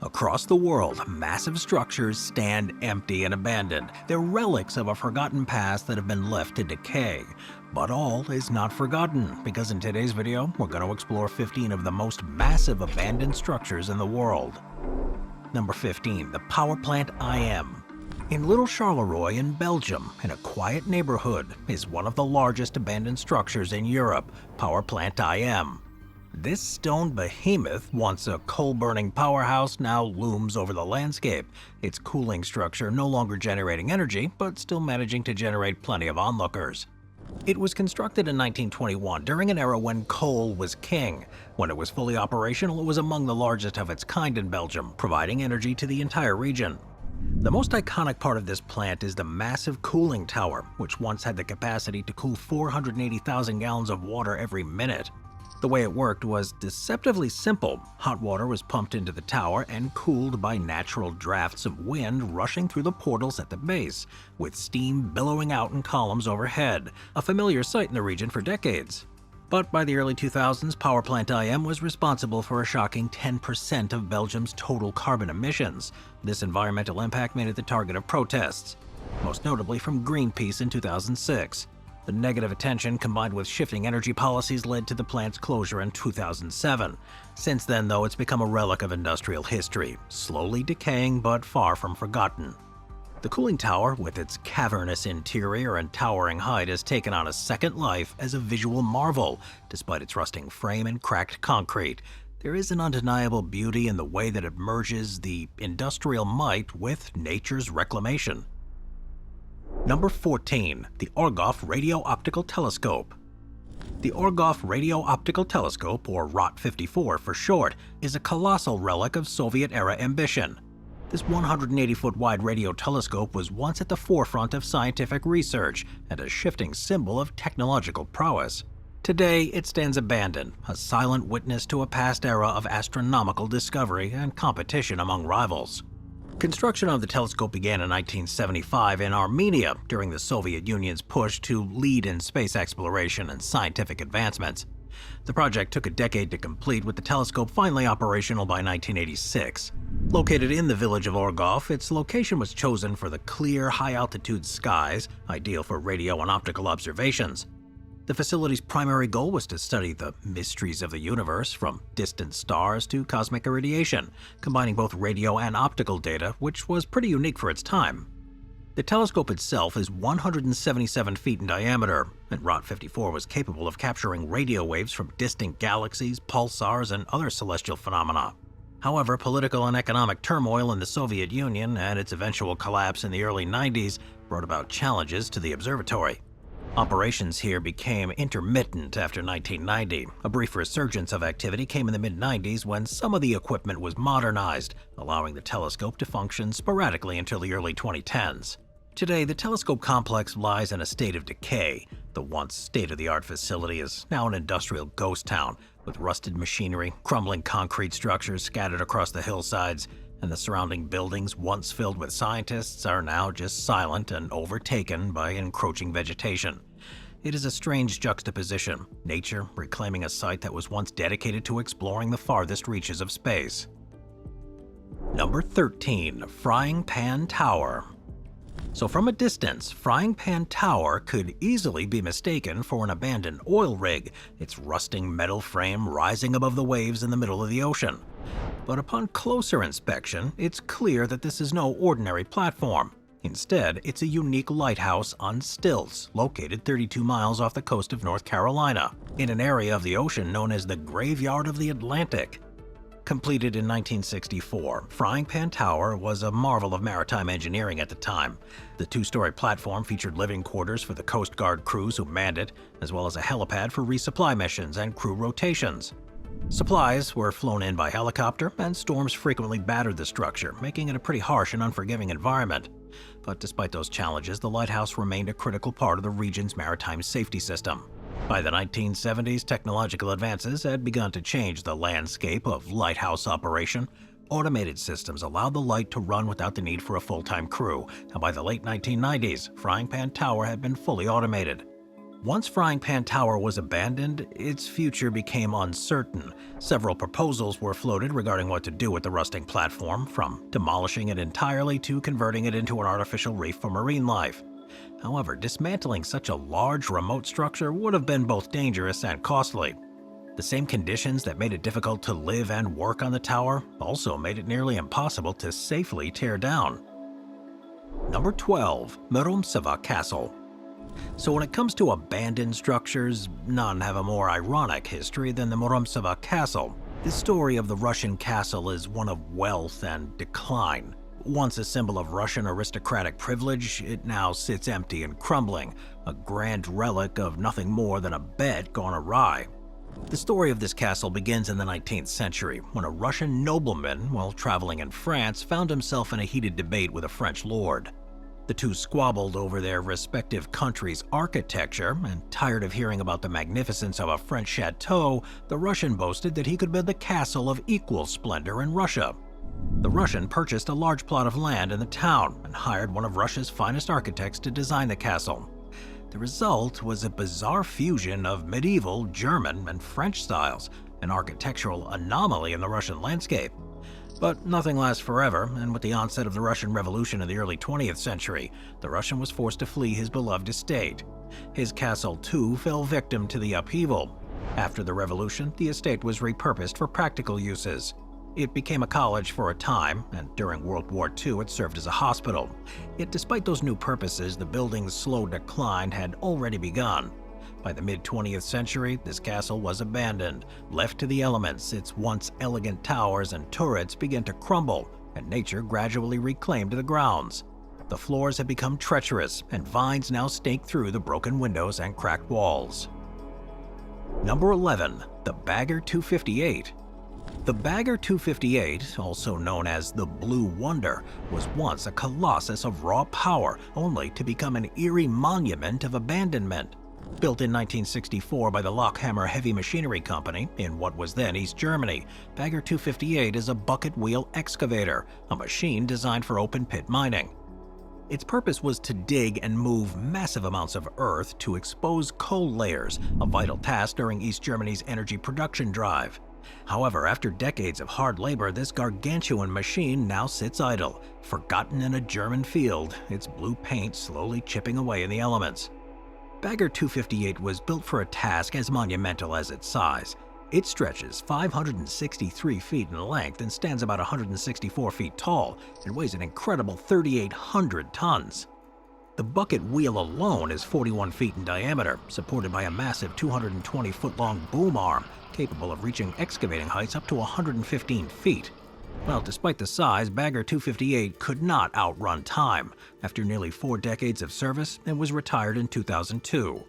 Across the world, massive structures stand empty and abandoned. They're relics of a forgotten past that have been left to decay. But all is not forgotten, because in today's video, we're going to explore 15 of the most massive abandoned structures in the world. Number 15. The power plant Gja Aam. In Little Charleroi in Belgium, in a quiet neighborhood, is one of the largest abandoned structures in Europe, power plant Gja Aam. This stone behemoth, once a coal-burning powerhouse, now looms over the landscape, its cooling structure no longer generating energy, but still managing to generate plenty of onlookers. It was constructed in 1921 during an era when coal was king. When it was fully operational, it was among the largest of its kind in Belgium, providing energy to the entire region. The most iconic part of this plant is the massive cooling tower, which once had the capacity to cool 480,000 gallons of water every minute. The way it worked was deceptively simple. Hot water was pumped into the tower and cooled by natural drafts of wind rushing through the portals at the base, with steam billowing out in columns overhead, a familiar sight in the region for decades. But by the early 2000s, power plant Gja Aam was responsible for a shocking 10% of Belgium's total carbon emissions. This environmental impact made it the target of protests, most notably from Greenpeace in 2006. The negative attention combined with shifting energy policies led to the plant's closure in 2007. Since then, though, it's become a relic of industrial history, slowly decaying but far from forgotten. The cooling tower, with its cavernous interior and towering height, has taken on a second life as a visual marvel, despite its rusting frame and cracked concrete. There is an undeniable beauty in the way that it merges the industrial might with nature's reclamation. Number 14. The Orof Radio-Optical Telescope. The Orof Radio-Optical Telescope, or ROT-54 for short, is a colossal relic of Soviet-era ambition. This 180-foot wide radio telescope was once at the forefront of scientific research and a shifting symbol of technological prowess. Today, it stands abandoned, a silent witness to a past era of astronomical discovery and competition among rivals. Construction of the telescope began in 1975 in Armenia during the Soviet Union's push to lead in space exploration and scientific advancements. The project took a decade to complete, with the telescope finally operational by 1986. Located in the village of Orof, its location was chosen for the clear, high-altitude skies, ideal for radio and optical observations. The facility's primary goal was to study the mysteries of the universe, from distant stars to cosmic irradiation, combining both radio and optical data, which was pretty unique for its time. The telescope itself is 177 feet in diameter, and ROT-54 was capable of capturing radio waves from distant galaxies, pulsars, and other celestial phenomena. However, political and economic turmoil in the Soviet Union and its eventual collapse in the early 90s brought about challenges to the observatory. Operations here became intermittent after 1990. A brief resurgence of activity came in the mid-90s when some of the equipment was modernized, allowing the telescope to function sporadically until the early 2010s. Today, the telescope complex lies in a state of decay. The once state-of-the-art facility is now an industrial ghost town, with rusted machinery, crumbling concrete structures scattered across the hillsides, and the surrounding buildings, once filled with scientists, are now just silent and overtaken by encroaching vegetation. It is a strange juxtaposition, nature reclaiming a site that was once dedicated to exploring the farthest reaches of space. Number 13. Frying Pan Tower. So from a distance, Frying Pan Tower could easily be mistaken for an abandoned oil rig, its rusting metal frame rising above the waves in the middle of the ocean. But upon closer inspection, it's clear that this is no ordinary platform. Instead, it's a unique lighthouse on stilts, located 32 miles off the coast of North Carolina, in an area of the ocean known as the Graveyard of the Atlantic. Completed in 1964, Frying Pan Tower was a marvel of maritime engineering at the time. The two-story platform featured living quarters for the Coast Guard crews who manned it, as well as a helipad for resupply missions and crew rotations. Supplies were flown in by helicopter, and storms frequently battered the structure, making it a pretty harsh and unforgiving environment. But despite those challenges, the lighthouse remained a critical part of the region's maritime safety system. By the 1970s, technological advances had begun to change the landscape of lighthouse operation. Automated systems allowed the light to run without the need for a full-time crew, and by the late 1990s, Frying Pan Tower had been fully automated. Once Frying Pan Tower was abandoned, its future became uncertain. Several proposals were floated regarding what to do with the rusting platform, from demolishing it entirely to converting it into an artificial reef for marine life. However, dismantling such a large, remote structure would have been both dangerous and costly. The same conditions that made it difficult to live and work on the tower also made it nearly impossible to safely tear down. Number 12. Morva Castle. So when it comes to abandoned structures, none have a more ironic history than the Morva Castle. The story of the Russian castle is one of wealth and decline. Once a symbol of Russian aristocratic privilege, it now sits empty and crumbling, a grand relic of nothing more than a bet gone awry. The story of this castle begins in the 19th century, when a Russian nobleman, while traveling in France, found himself in a heated debate with a French lord. The two squabbled over their respective countries' architecture, and tired of hearing about the magnificence of a French chateau, the Russian boasted that he could build a castle of equal splendor in Russia. The Russian purchased a large plot of land in the town and hired one of Russia's finest architects to design the castle. The result was a bizarre fusion of medieval, German, and French styles, an architectural anomaly in the Russian landscape. But nothing lasts forever, and with the onset of the Russian Revolution in the early 20th century, the Russian was forced to flee his beloved estate. His castle, too, fell victim to the upheaval. After the revolution, the estate was repurposed for practical uses. It became a college for a time, and during World War II it served as a hospital. Yet despite those new purposes, the building's slow decline had already begun. By the mid-20th century, this castle was abandoned. Left to the elements, its once elegant towers and turrets began to crumble, and nature gradually reclaimed the grounds. The floors had become treacherous, and vines now snaked through the broken windows and cracked walls. Number 11. The Bagger 258. The Bagger 258, also known as the Blue Wonder, was once a colossus of raw power, only to become an eerie monument of abandonment. Built in 1964 by the Lockhammer Heavy Machinery Company in what was then East Germany, Bagger 258 is a bucket wheel excavator, a machine designed for open-pit mining. Its purpose was to dig and move massive amounts of earth to expose coal layers, a vital task during East Germany's energy production drive. However, after decades of hard labor, this gargantuan machine now sits idle, forgotten in a German field, its blue paint slowly chipping away in the elements. Bagger 258 was built for a task as monumental as its size. It stretches 563 feet in length and stands about 164 feet tall and weighs an incredible 3,800 tons. The bucket wheel alone is 41 feet in diameter, supported by a massive 220-foot-long boom arm, capable of reaching excavating heights up to 115 feet. Well, despite the size, Bagger 258 could not outrun time. After nearly 4 decades of service, it was retired in 2002.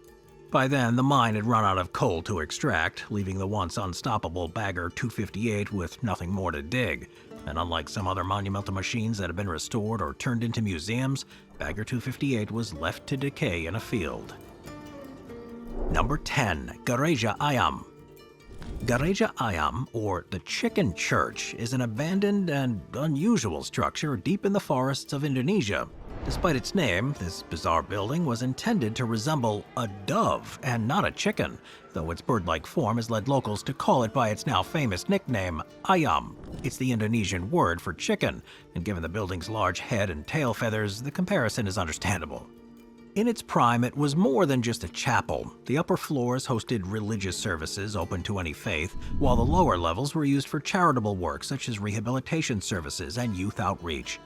By then, the mine had run out of coal to extract, leaving the once unstoppable Bagger 258 with nothing more to dig. And unlike some other monumental machines that have been restored or turned into museums, Bagger 258 was left to decay in a field. Number 10. Gja Aam. Gja Aam, or the Chicken Church, is an abandoned and unusual structure deep in the forests of Indonesia. Despite its name, this bizarre building was intended to resemble a dove and not a chicken, though its bird-like form has led locals to call it by its now famous nickname, Ayam. It's the Indonesian word for chicken, and given the building's large head and tail feathers, the comparison is understandable. In its prime, it was more than just a chapel. The upper floors hosted religious services open to any faith, while the lower levels were used for charitable work such as rehabilitation services and youth outreach.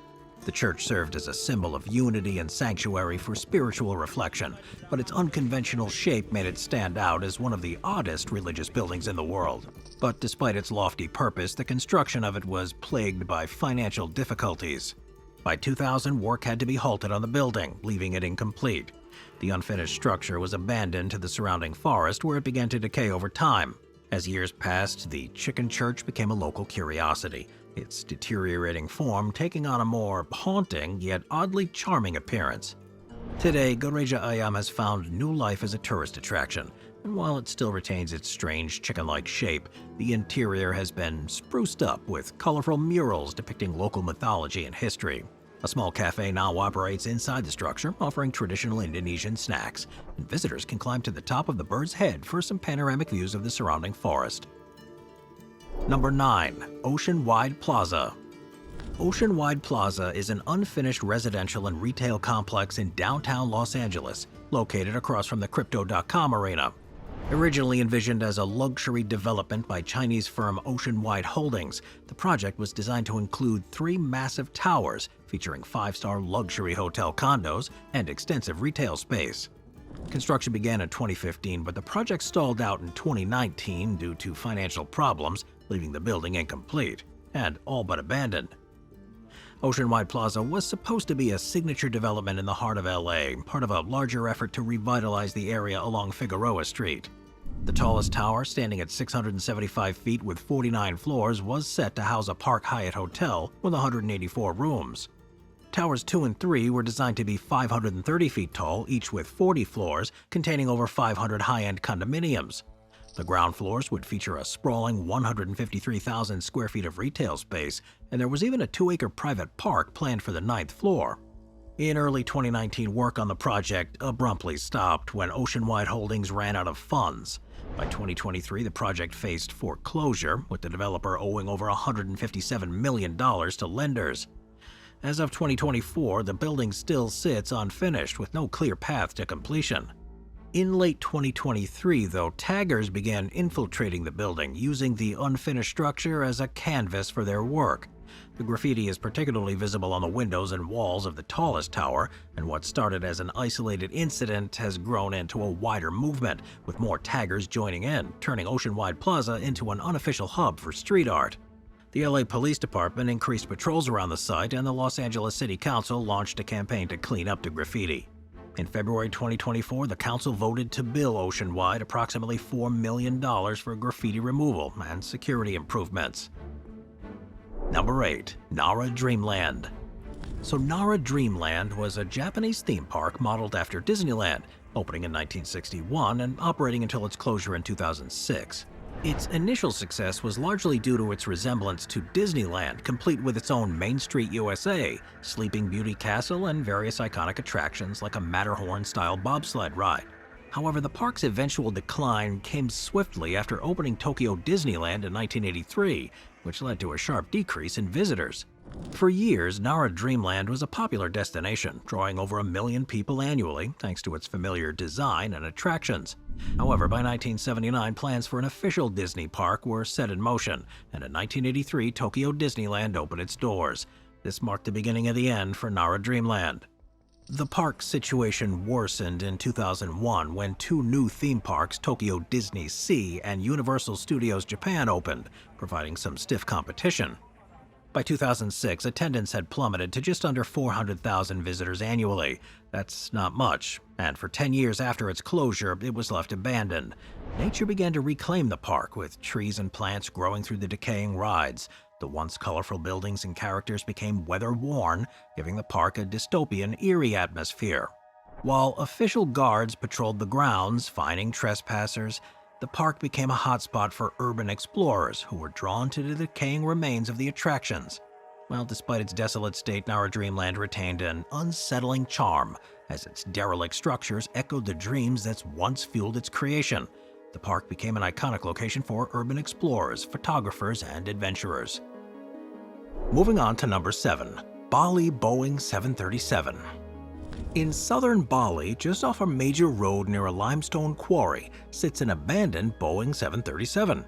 The church served as a symbol of unity and sanctuary for spiritual reflection, but its unconventional shape made it stand out as one of the oddest religious buildings in the world. But despite its lofty purpose, the construction of it was plagued by financial difficulties. By 2000, work had to be halted on the building, leaving it incomplete. The unfinished structure was abandoned to the surrounding forest, where it began to decay over time. As years passed, the Chicken Church became a local curiosity, its deteriorating form taking on a more haunting yet oddly charming appearance. Today, Gja Aam has found new life as a tourist attraction, and while it still retains its strange chicken-like shape, the interior has been spruced up with colorful murals depicting local mythology and history. A small cafe now operates inside the structure, offering traditional Indonesian snacks, and visitors can climb to the top of the bird's head for some panoramic views of the surrounding forest. Number 9. Oceanwide Plaza. Oceanwide Plaza is an unfinished residential and retail complex in downtown Los Angeles, located across from the Crypto.com arena. Originally envisioned as a luxury development by Chinese firm Oceanwide Holdings, the project was designed to include 3 massive towers featuring 5-star luxury hotel condos and extensive retail space. Construction began in 2015, but the project stalled out in 2019 due to financial problems, leaving the building incomplete and all but abandoned. Oceanwide Plaza was supposed to be a signature development in the heart of LA, part of a larger effort to revitalize the area along Figueroa Street. The tallest tower, standing at 675 feet with 49 floors, was set to house a Park Hyatt hotel with 184 rooms. Towers 2 and 3 were designed to be 530 feet tall, each with 40 floors, containing over 500 high-end condominiums. The ground floors would feature a sprawling 153,000 square feet of retail space, and there was even a 2-acre private park planned for the 9th floor. In early 2019, work on the project abruptly stopped when Oceanwide Holdings ran out of funds. By 2023, the project faced foreclosure, with the developer owing over $157 million to lenders. As of 2024, the building still sits unfinished with no clear path to completion. In late 2023, though, taggers began infiltrating the building, using the unfinished structure as a canvas for their work. The graffiti is particularly visible on the windows and walls of the tallest tower, and what started as an isolated incident has grown into a wider movement, with more taggers joining in, turning Oceanwide Plaza into an unofficial hub for street art. The LA Police Department increased patrols around the site, and the Los Angeles City Council launched a campaign to clean up the graffiti. In February 2024, the council voted to bill Oceanwide approximately $4 million for graffiti removal and security improvements. Number 8. Nara Dreamland. So Nara Dreamland was a Japanese theme park modeled after Disneyland, opening in 1961 and operating until its closure in 2006. Its initial success was largely due to its resemblance to Disneyland, complete with its own Main Street USA, Sleeping Beauty Castle, and various iconic attractions like a Matterhorn-style bobsled ride. However, the park's eventual decline came swiftly after opening Tokyo Disneyland in 1983, which led to a sharp decrease in visitors. For years, Nara Dreamland was a popular destination, drawing over 1 million people annually thanks to its familiar design and attractions. However, by 1979, plans for an official Disney park were set in motion, and in 1983, Tokyo Disneyland opened its doors. This marked the beginning of the end for Nara Dreamland. The park's situation worsened in 2001 when 2 new theme parks, Tokyo Disney Sea and Universal Studios Japan, opened, providing some stiff competition. By 2006, attendance had plummeted to just under 400,000 visitors annually. That's not much, and for 10 years after its closure, it was left abandoned. Nature began to reclaim the park, with trees and plants growing through the decaying rides. The once colorful buildings and characters became weather-worn, giving the park a dystopian, eerie atmosphere. While official guards patrolled the grounds, fining trespassers, the park became a hotspot for urban explorers who were drawn to the decaying remains of the attractions. Well, despite its desolate state, Nara Dreamland retained an unsettling charm, as its derelict structures echoed the dreams that once fueled its creation. The park became an iconic location for urban explorers, photographers, and adventurers. Moving on to number 7. Bali Boeing 737. In southern Bali, just off a major road near a limestone quarry, sits an abandoned Boeing 737.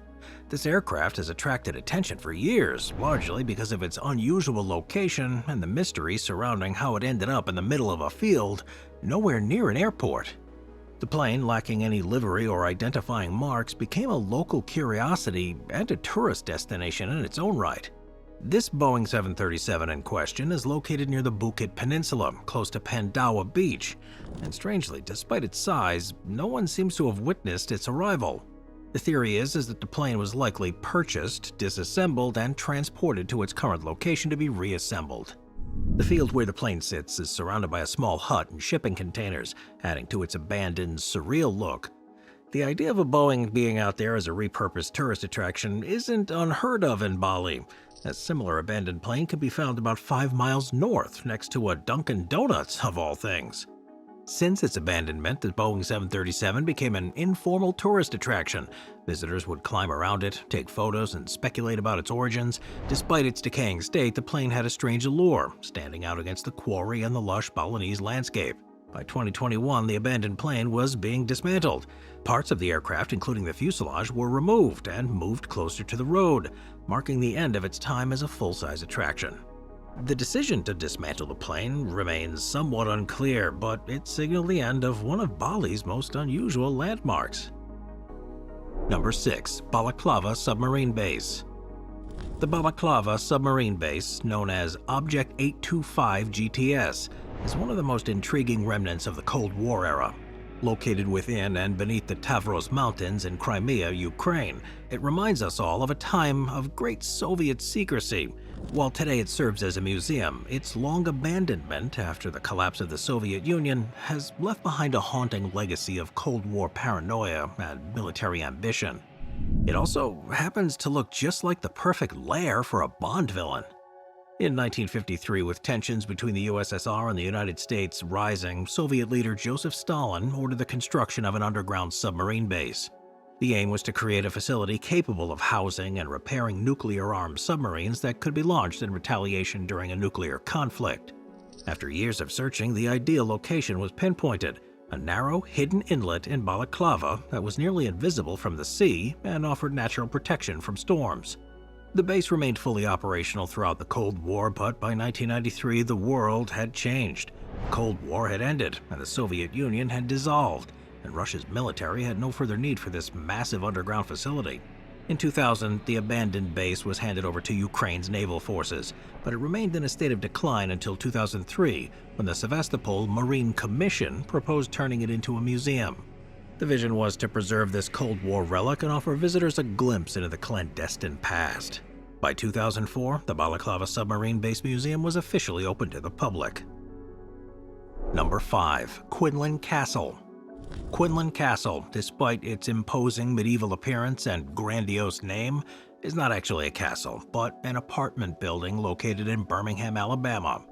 This aircraft has attracted attention for years, largely because of its unusual location and the mystery surrounding how it ended up in the middle of a field, nowhere near an airport. The plane, lacking any livery or identifying marks, became a local curiosity and a tourist destination in its own right. This Boeing 737 in question is located near the Bukit Peninsula, close to Pandawa Beach, and strangely, despite its size, no one seems to have witnessed its arrival. The theory is that the plane was likely purchased, disassembled, and transported to its current location to be reassembled. The field where the plane sits is surrounded by a small hut and shipping containers, adding to its abandoned, surreal look. The idea of a Boeing being out there as a repurposed tourist attraction isn't unheard of in Bali, A similar abandoned plane can be found about 5 miles north, next to a Dunkin' Donuts of all things. Since its abandonment, the Boeing 737 became an informal tourist attraction. Visitors would climb around it, take photos, and speculate about its origins. Despite its decaying state, the plane had a strange allure, standing out against the quarry and the lush Balinese landscape. By 2021, the abandoned plane was being dismantled. Parts of the aircraft, including the fuselage, were removed and moved closer to the road, marking the end of its time as a full-size attraction. The decision to dismantle the plane remains somewhat unclear, but it signaled the end of one of Bali's most unusual landmarks. Number 6. Balaclava Submarine Base. The Balaclava Submarine Base, known as Object 825 GTS, is one of the most intriguing remnants of the Cold War era. Located within and beneath the Tavros Mountains in Crimea, Ukraine, it reminds us all of a time of great Soviet secrecy. While today it serves as a museum, its long abandonment after the collapse of the Soviet Union has left behind a haunting legacy of Cold War paranoia and military ambition. It also happens to look just like the perfect lair for a Bond villain. In 1953, with tensions between the USSR and the United States rising, Soviet leader Joseph Stalin ordered the construction of an underground submarine base. The aim was to create a facility capable of housing and repairing nuclear-armed submarines that could be launched in retaliation during a nuclear conflict. After years of searching, the ideal location was pinpointed: a narrow, hidden inlet in Balaclava that was nearly invisible from the sea and offered natural protection from storms. The base remained fully operational throughout the Cold War, but by 1993 the world had changed. The Cold War had ended, and the Soviet Union had dissolved, and Russia's military had no further need for this massive underground facility. In 2000, the abandoned base was handed over to Ukraine's naval forces, but it remained in a state of decline until 2003, when the Sevastopol Marine Commission proposed turning it into a museum. The vision was to preserve this Cold War relic and offer visitors a glimpse into the clandestine past. By 2004, the Balaclava Submarine Base Museum was officially open to the public. Number 5. Quinnland Castle. Quinnland Castle, despite its imposing medieval appearance and grandiose name, is not actually a castle, but an apartment building located in Birmingham, Alabama.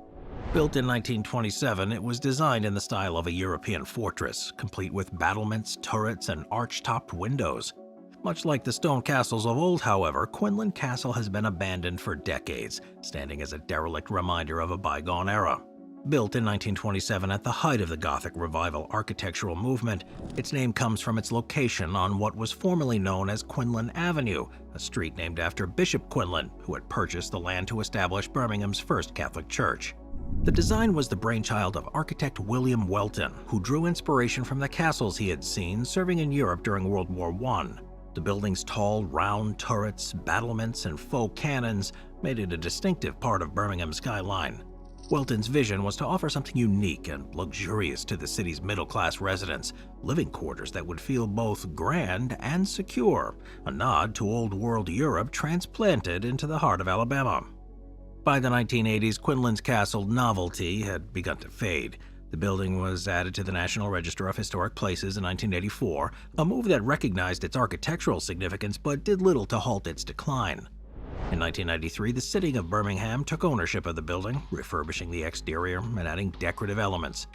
Built in 1927, it was designed in the style of a European fortress, complete with battlements, turrets, and arch-topped windows. Much like the stone castles of old, however, Quinnland Castle has been abandoned for decades, standing as a derelict reminder of a bygone era. Built in 1927 at the height of the Gothic Revival architectural movement, its name comes from its location on what was formerly known as Quinnland Avenue, a street named after Bishop Quinnland, who had purchased the land to establish Birmingham's first Catholic church. The design was the brainchild of architect William Welton, who drew inspiration from the castles he had seen serving in Europe during World War I. The building's tall, round turrets, battlements, and faux cannons made it a distinctive part of Birmingham's skyline. Welton's vision was to offer something unique and luxurious to the city's middle-class residents, living quarters that would feel both grand and secure, a nod to old-world Europe transplanted into the heart of Alabama. By the 1980s, Quinnland's castle novelty had begun to fade. The building was added to the National Register of Historic Places in 1984, a move that recognized its architectural significance but did little to halt its decline. In 1993, the city of Birmingham took ownership of the building, refurbishing the exterior and adding decorative elements.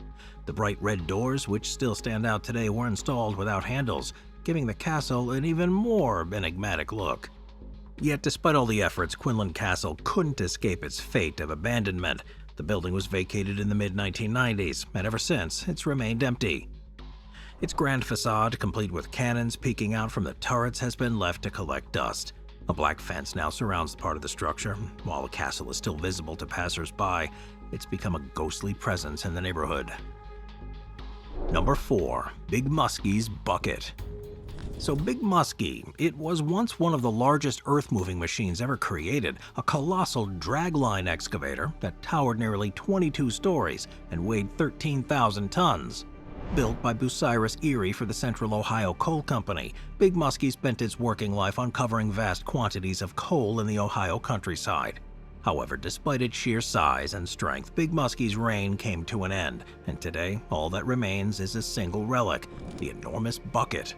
The bright red doors, which still stand out today, were installed without handles, giving the castle an even more enigmatic look. Yet despite all the efforts, Quinnland Castle couldn't escape its fate of abandonment. The building was vacated in the mid-1990s, and ever since, it's remained empty. Its grand facade, complete with cannons peeking out from the turrets, has been left to collect dust. A black fence now surrounds part of the structure. While the castle is still visible to passers-by, it's become a ghostly presence in the neighborhood. Number 4. Big Musky's Bucket. So Big Musky, it was once one of the largest earth-moving machines ever created, a colossal dragline excavator that towered nearly 22 stories and weighed 13,000 tons. Built by Bucyrus Erie for the Central Ohio Coal Company, Big Musky spent its working life uncovering vast quantities of coal in the Ohio countryside. However, despite its sheer size and strength, Big Musky's reign came to an end, and today all that remains is a single relic, the enormous bucket.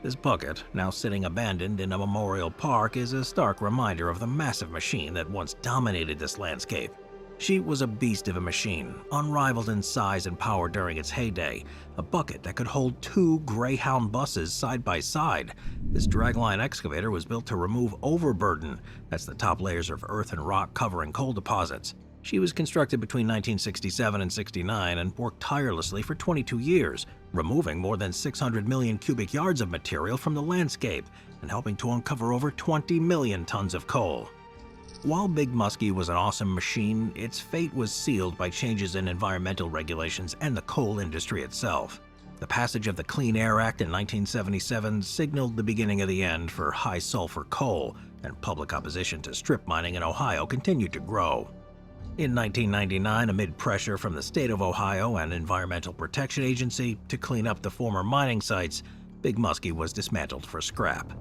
This bucket, now sitting abandoned in a memorial park, is a stark reminder of the massive machine that once dominated this landscape. She was a beast of a machine, unrivaled in size and power during its heyday, a bucket that could hold 2 Greyhound buses side by side. This dragline excavator was built to remove overburden, that's the top layers of earth and rock covering coal deposits. She was constructed between 1967 and 69 and worked tirelessly for 22 years, removing more than 600 million cubic yards of material from the landscape and helping to uncover over 20 million tons of coal. While Big Musky was an awesome machine, its fate was sealed by changes in environmental regulations and the coal industry itself. The passage of the Clean Air Act in 1977 signaled the beginning of the end for high-sulfur coal, and public opposition to strip mining in Ohio continued to grow. In 1999, amid pressure from the state of Ohio and Environmental Protection Agency to clean up the former mining sites, Big Musky was dismantled for scrap.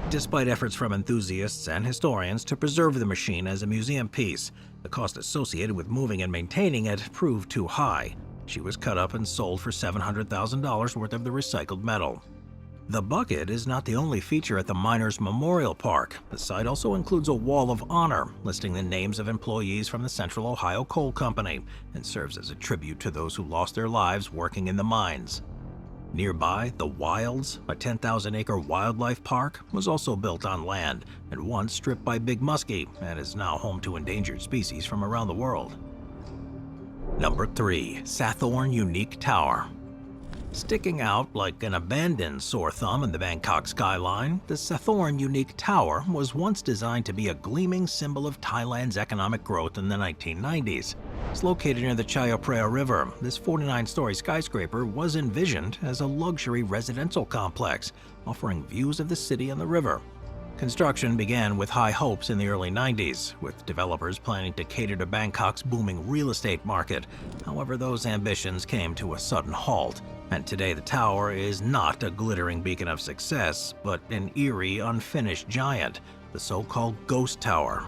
Despite efforts from enthusiasts and historians to preserve the machine as a museum piece, the cost associated with moving and maintaining it proved too high. She was cut up and sold for $700,000 worth of the recycled metal. The bucket is not the only feature at the Miners' Memorial Park. The site also includes a wall of honor listing the names of employees from the Central Ohio Coal Company and serves as a tribute to those who lost their lives working in the mines. Nearby, the Wilds, a 10,000-acre wildlife park, was also built on land and once stripped by Big Musky and is now home to endangered species from around the world. Number 3. Sathorn Unique Tower. Sticking out like an abandoned sore thumb in the Bangkok skyline, the Sathorn Unique Tower was once designed to be a gleaming symbol of Thailand's economic growth in the 1990s. It's located near the Chao Phraya River. This 49-story skyscraper was envisioned as a luxury residential complex, offering views of the city and the river. Construction began with high hopes in the early 90s, with developers planning to cater to Bangkok's booming real estate market. However, those ambitions came to a sudden halt, and today the tower is not a glittering beacon of success, but an eerie, unfinished giant, the so-called ghost tower.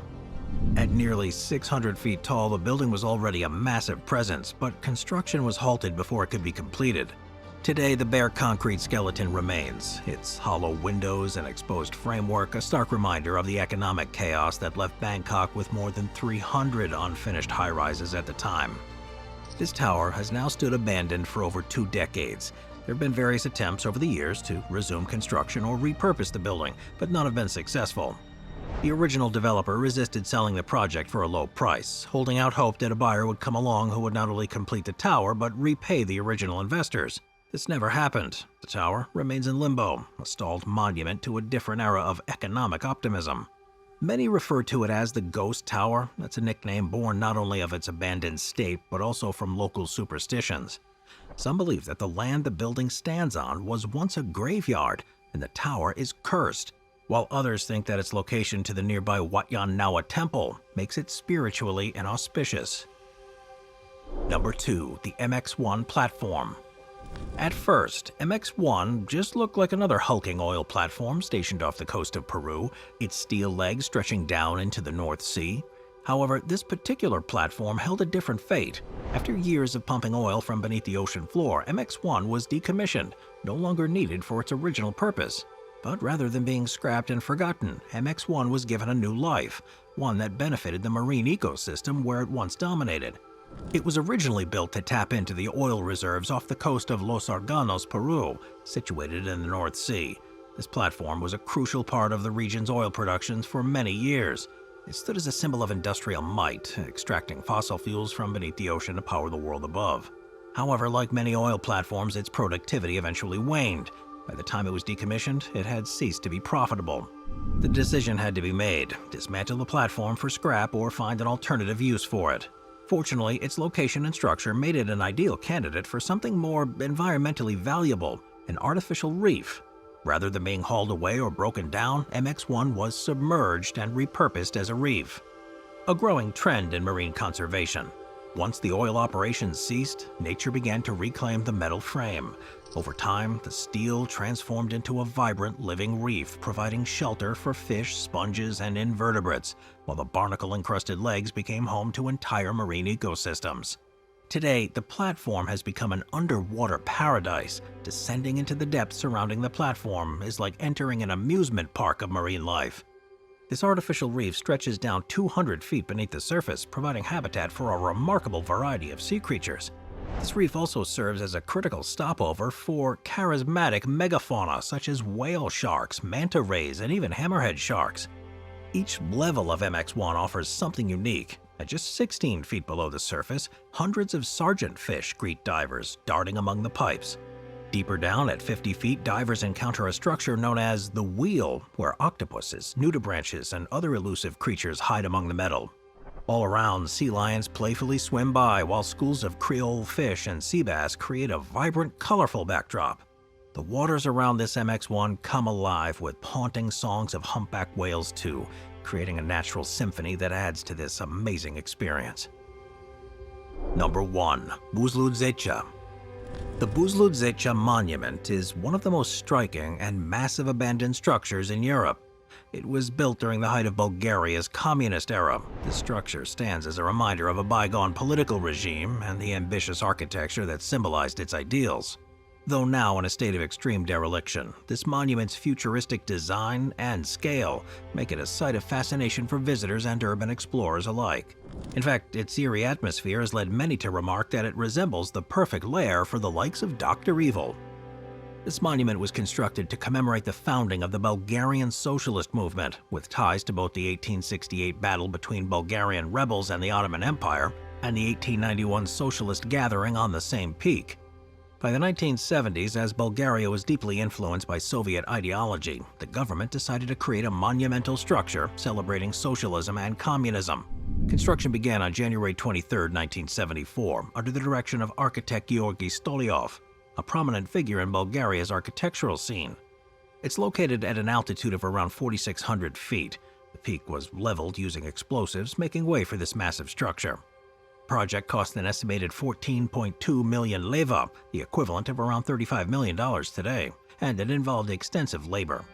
At nearly 600 feet tall, the building was already a massive presence, but construction was halted before it could be completed. Today, the bare concrete skeleton remains, its hollow windows and exposed framework a stark reminder of the economic chaos that left Bangkok with more than 300 unfinished high-rises at the time. This tower has now stood abandoned for over 2 decades. There have been various attempts over the years to resume construction or repurpose the building, but none have been successful. The original developer resisted selling the project for a low price, holding out hope that a buyer would come along who would not only complete the tower but repay the original investors. This never happened. The tower remains in limbo, a stalled monument to a different era of economic optimism. Many refer to it as the Ghost Tower. That's a nickname born not only of its abandoned state, but also from local superstitions. Some believe that the land the building stands on was once a graveyard, and the tower is cursed, while others think that its location to the nearby Wat Yan Nawa Temple makes it spiritually inauspicious. Number 2. The MX1 Platform. At first, MX1 just looked like another hulking oil platform stationed off the coast of Peru, its steel legs stretching down into the North Sea. However, this particular platform held a different fate. After years of pumping oil from beneath the ocean floor, MX1 was decommissioned, no longer needed for its original purpose. But rather than being scrapped and forgotten, MX1 was given a new life, one that benefited the marine ecosystem where it once dominated. It was originally built to tap into the oil reserves off the coast of Los Arganos, Peru, situated in the North Sea. This platform was a crucial part of the region's oil productions for many years. It stood as a symbol of industrial might, extracting fossil fuels from beneath the ocean to power the world above. However, like many oil platforms, its productivity eventually waned. By the time it was decommissioned, it had ceased to be profitable. The decision had to be made: dismantle the platform for scrap or find an alternative use for it. Fortunately, its location and structure made it an ideal candidate for something more environmentally valuable, an artificial reef. Rather than being hauled away or broken down, MX1 was submerged and repurposed as a reef. A growing trend in marine conservation. Once the oil operations ceased, nature began to reclaim the metal frame. Over time, the steel transformed into a vibrant living reef, providing shelter for fish, sponges, and invertebrates, while the barnacle-encrusted legs became home to entire marine ecosystems. Today, the platform has become an underwater paradise. Descending into the depths surrounding the platform is like entering an amusement park of marine life. This artificial reef stretches down 200 feet beneath the surface, providing habitat for a remarkable variety of sea creatures. This reef also serves as a critical stopover for charismatic megafauna such as whale sharks, manta rays, and even hammerhead sharks. Each level of MX1 offers something unique. At just 16 feet below the surface, hundreds of sergeant fish greet divers, darting among the pipes. Deeper down at 50 feet, divers encounter a structure known as the Wheel, where octopuses, nudibranches, and other elusive creatures hide among the metal. All around, sea lions playfully swim by, while schools of Creole fish and sea bass create a vibrant, colorful backdrop. The waters around this MX1 come alive with haunting songs of humpback whales too, creating a natural symphony that adds to this amazing experience. Number 1. Bulut Zeta. The Bulut Zeta Monument is one of the most striking and massive abandoned structures in Europe. It was built during the height of Bulgaria's communist era. This structure stands as a reminder of a bygone political regime and the ambitious architecture that symbolized its ideals. Though now in a state of extreme dereliction, this monument's futuristic design and scale make it a site of fascination for visitors and urban explorers alike. In fact, its eerie atmosphere has led many to remark that it resembles the perfect lair for the likes of Dr. Evil. This monument was constructed to commemorate the founding of the Bulgarian socialist movement, with ties to both the 1868 battle between Bulgarian rebels and the Ottoman Empire, and the 1891 socialist gathering on the same peak. By the 1970s, as Bulgaria was deeply influenced by Soviet ideology, the government decided to create a monumental structure celebrating socialism and communism. Construction began on January 23, 1974, under the direction of architect Georgy Stolyov, a prominent figure in Bulgaria's architectural scene. It's located at an altitude of around 4,600 feet. The peak was leveled using explosives, making way for this massive structure. The project cost an estimated 14.2 million leva, the equivalent of around $35 million today, and it involved extensive labor.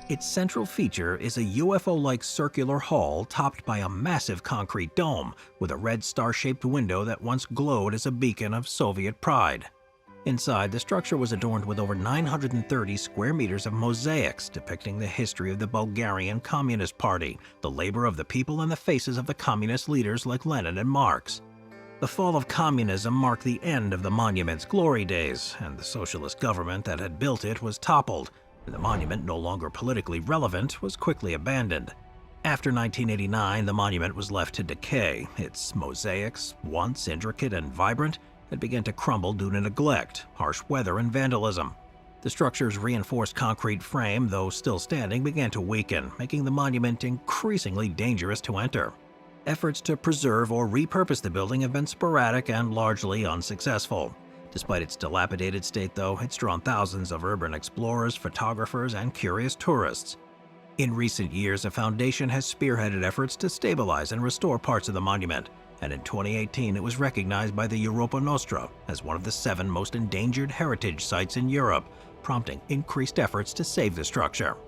Its central feature is a UFO-like circular hall topped by a massive concrete dome with a red star-shaped window that once glowed as a beacon of Soviet pride. Inside, the structure was adorned with over 930 square meters of mosaics depicting the history of the Bulgarian Communist Party, the labor of the people, and the faces of the communist leaders like Lenin and Marx. The fall of communism marked the end of the monument's glory days, and the socialist government that had built it was toppled, and the monument, no longer politically relevant, was quickly abandoned. After 1989, the monument was left to decay. Its mosaics, once intricate and vibrant, had begun to crumble due to neglect, harsh weather, and vandalism. The structure's reinforced concrete frame, though still standing, began to weaken, making the monument increasingly dangerous to enter. Efforts to preserve or repurpose the building have been sporadic and largely unsuccessful. Despite its dilapidated state, though, it's drawn thousands of urban explorers, photographers, and curious tourists. In recent years, a foundation has spearheaded efforts to stabilize and restore parts of the monument, and in 2018 it was recognized by the Europa Nostra as one of the 7 most endangered heritage sites in Europe, prompting increased efforts to save the structure.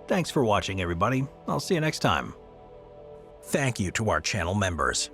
Thanks for watching, everybody. I'll see you next time. Thank you to our channel members.